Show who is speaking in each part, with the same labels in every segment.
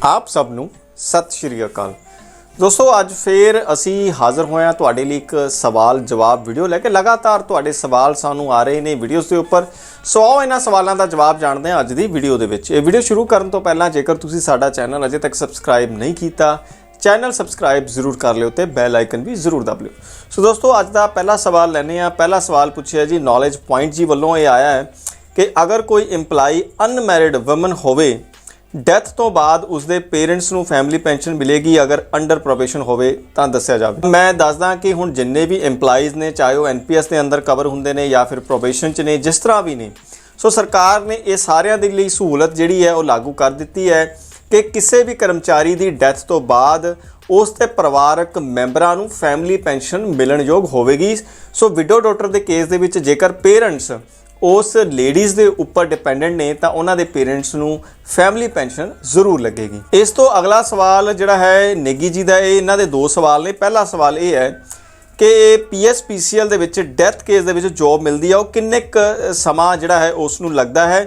Speaker 1: आप सब नूं सत श्री अकाल। दोस्तों अज फिर असी हाज़र होए हां तुहाडे लई एक सवाल जवाब वीडियो लैके। लगातार तुहाडे सवाल सानू आ रहे ने वीडियोज़ के उपर, सो आओ इन्हां सवालों का जवाब जानते हैं अज दी वीडियो दे विच। ये वीडियो शुरू करन तो पहलां जेकर तुसीं साडा चैनल अजे तक सबसक्राइब नहीं कीता, चैनल सबसक्राइब जरूर कर लियो ते बैल आइकन भी जरूर दब लियो। सो दोस्तों अज का पहला सवाल लैने आ। पहला सवाल पूछिया जी नॉलेज पॉइंट जी वालों ये आया है कि अगर कोई इंपलाई अनमैरिड वुमन होवे, डैथ तो बाद उसके पेरेंट्स नूं फैमिली पेंशन मिलेगी, अगर अंडर प्रोबेशन होवे तां दस्सिया जावे। मैं दसदा कि हुण जिन्ने भी इंपलाइज ने, चाहे वो NPS के अंदर कवर हुंदे ने या फिर प्रोबेशन च ने, जिस तरह भी ने, सो सरकार ने ये सारिਆਂ ਦੇ ਲਈ सहूलत जिहड़ी है वो लागू कर दी है कि किसी भी कर्मचारी की डैथ तो बाद उस ते परिवारक मैंबरां नूं फैमिली पेंशन मिलण योग होवेगी। सो विडो डॉटर के केस दे विच जेकर पेरेंट्स उस लेडीज़ के उपर डिपेंडेंट ने तो उन्होंने पेरेंट्स नूं फैमिली पेंशन जरूर लगेगी। इस तो अगला सवाल जिहड़ा है नेगी जी का, इन्हां दे दो सवाल ने। पहला सवाल ये है कि PSPCL they which death case they which job मिलती है, वो किन्ने क समा जिहड़ा है उसनूं लगदा है,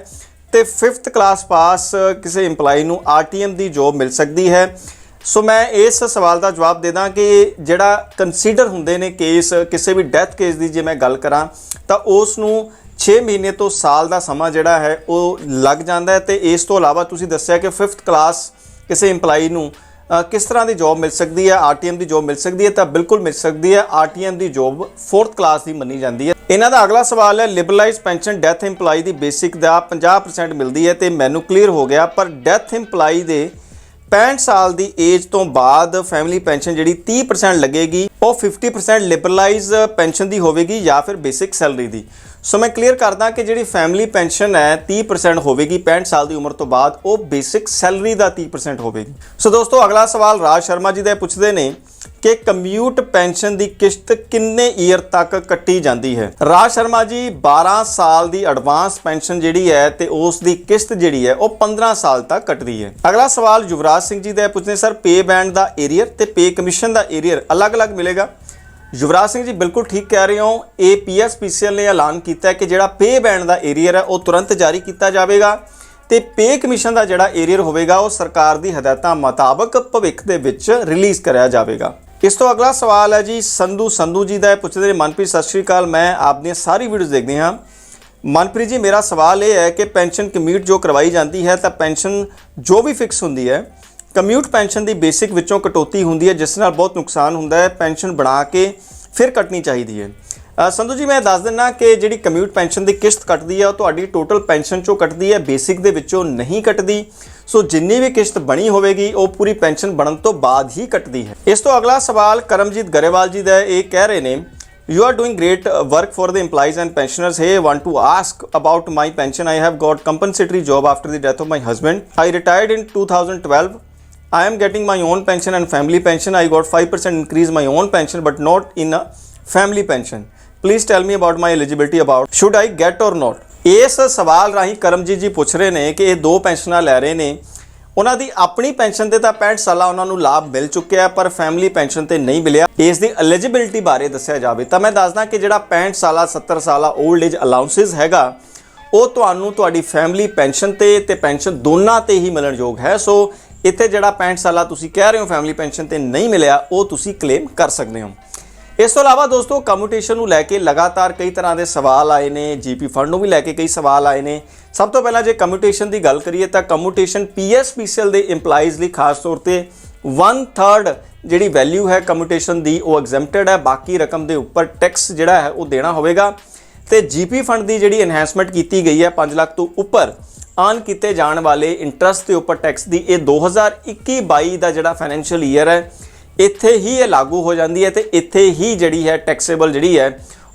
Speaker 1: तो 5th क्लास पास किसी इंपलाई नूं RTM की जॉब मिल सकती है। सो मैं इस सवाल का जवाब दे दा कि जिहड़ा कंसीडर हुंदे ने केस किसी भी डैथ केस की, जे मैं गल करां तो उसनूं 6 महीने तो साल का समा जिहड़ा है वो लग जाता है। तो इस तो इलावा तुसीं दस्सिया कि 5th क्लास किसी इंपलाई नूं किस तरह की जॉब मिल सकती है, RTM की जॉब मिल सकती है, तो बिल्कुल मिल सकती है। RTM की जॉब 4th क्लास की मनी जाती है। इन्हां दा अगला सवाल है लिबरलाइज पेंशन डैथ इंपलाई की बेसिक का 50% मिलती है, तो मैनू क्लीयर हो गया। पर डैथ इंपलाई के 65 साल की एज तो बाद फैमिली पेंशन जी 30% लगेगी, वो 50% लिबरलाइज पेंशन की होगी या फिर बेसिक सैलरी की। सो मैं क्लीयर करदा कि जी फैमिली पेंशन है 30% होगी 65 साल की उम्र तो बाद, वो बेसिक सैलरी का 30% होगी। सो दोस्तों अगला सवाल राज शर्मा जी का पुछते हैं कि कम्यूट पेंशन की किश्त किन्ने ईयर तक कट्टी जाती है। राज शर्मा जी 12 साल की एडवांस पेंशन जी है तो उसकी किश्त जी है वो 15 साल तक कटती है। अगला सवाल युवराज सिंह जी का पुछते सर पे बैंड का एरियर तो पे कमीशन का एरियर अलग अलग मिलेगा। युवराज सिंह जी बिल्कुल ठीक कह रहे हो। ये PSPCL ने ऐलान किया है कि जिहड़ा पे बैंड का एरियर है वो तुरंत जारी किया जाएगा, तो पे कमीशन का जिहड़ा एरियर होगा वो सरकार की हदायतों मुताबक भविख दे विच रिलीज़ कराया जाएगा। इस तो अगला सवाल है जी संधू जी का, पुछते हैं मनप्रीत सत श्री अकाल, मैं आपकी सारी वीडियोज़ देखते हाँ। मनप्रीत जी मेरा सवाल ये है कि पेंशन कम्यूट जो करवाई जाती है तो पेंशन जो भी फिक्स होंगी है, कम्यूट पेंशन की बेसिक विचों कटौती होंगी है जिस नाल बहुत नुकसान होंदा है, पेंशन बना के फिर कटनी चाहिए है। संधू जी मैं दस दिना कि जी कम्यूट पेंशन की किश्त कटती है वो तुहाडी टोटल पेंशन चों कटती है, बेसिक दे विचों नहीं कटती। सो जिन्नी भी किश्त बनी होगी वो पूरी पेंशन बनने तो बाद ही कटती है। इस तो अगला सवाल करमजीत गरेवाल जी का, ये कह रहे हैं you are doing great work for the employees and pensioners. He want to ask about my pension. I have got compensatory job after the death of my husband. I retired in 2012. I am getting my own pension and family pension. I got 5% increase my own pension but not in a family pension. Please tell me about my eligibility, about should I get or not. इस सवाल राही करमजीत जी पूछ रहे हैं कि ये दो पेंशनां लै रहे हैं, उन्होंने अपनी पेंशन से तो 65 साल उन्होंने लाभ मिल चुका पर फैमिली पेंशन से नहीं मिले। इसकी एलिजिबिलिटी बारे दस्सिया जाए तो मैं दसदा कि जो 65 साल 70 साल ओल्ड एज अलाउंसिस हैगा वो तुहाडी फैमिली पेंशन ते पेंशन दोनों ते ही मिलण योग है। सो इत्थे जिहड़ा 65 साल तुसीं कह रहे हो फैमिली पेंशन ते नहीं मिलिया वो तुसीं क्लेम कर सकते हो। इस तो इलावा दोस्तों कम्यूटेशन को लैके लगातार कई तरह के सवाल आए ने, GP फंड भी लैके कई सवाल आए ने। सब तो पहला जो कम्यूटेशन की गल करिए तो कम्यूटेशन PSPCL के इंपलाइज लिए खास तौर पर 1/3 जी वैल्यू है कम्यूटेशन की वो एग्जैम्प्टेड है, बाकी रकम के उपर टैक्स जोड़ा है वो देना होगा। तो GP फंड की जी एनहांसमेंट की गई है 5 लाख तो उपर आन किए जाने वाले इंटरस्ट के उपर टैक्स की, ये 2021-22 का जोड़ा फाइनैंशियल ईयर है इत्थे ही ये लागू हो जाती है, तो इत्थे ही जी है टैक्सेबल जी है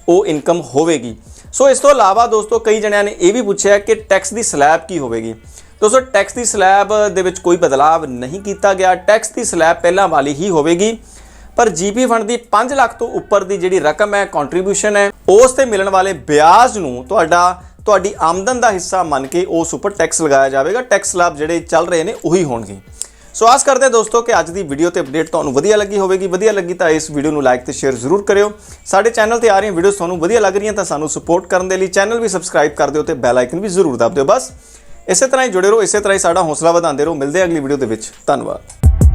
Speaker 1: वो इनकम होगी। सो इस तो इलावा दोस्तों कई जणियां ने यह भी पूछा कि टैक्स की स्लैब की होगी। दोस्तों टैक्स की स्लैब दे कोई बदलाव नहीं किया गया, टैक्स की स्लैब पहला वाली ही होगी। पर GP फंड की 5 लाख तो उपर की जी रकम है कॉन्ट्रीब्यूशन है उस ते मिलने वाले ब्याज नूं तुहाडी आमदन का हिस्सा मन के उस उपर टैक्स लगाया जाएगा। टैक्स लाभ जोड़े चल रहे हैं उही होणगे। सो आस करते हैं दोस्तों कि अज की वीडियो तो अपडेट तुहानूं वधिया लगी होगी। वधिया लगी तो इस वीडियो को लाइक तो शेयर जरूर करियो। साडे चैनल पर आ रही वीडियो तुहानूं वधिया लग रही तो सानूं सपोर्ट करने के लिए चैनल भी सबसक्राइब कर दिओ ते बैल आइकन भी जरूर दब दिओ। बस ਇਸੇ ਤਰ੍ਹਾਂ ਹੀ ਜੁੜੇ ਰਹੋ, ਇਸੇ ਤਰ੍ਹਾਂ ਹੀ ਸਾਡਾ ਹੌਸਲਾ ਵਧਾਉਂਦੇ ਰਹੋ। ਮਿਲਦੇ ਹਾਂ ਅਗਲੀ ਵੀਡੀਓ ਦੇ ਵਿੱਚ। ਧੰਨਵਾਦ।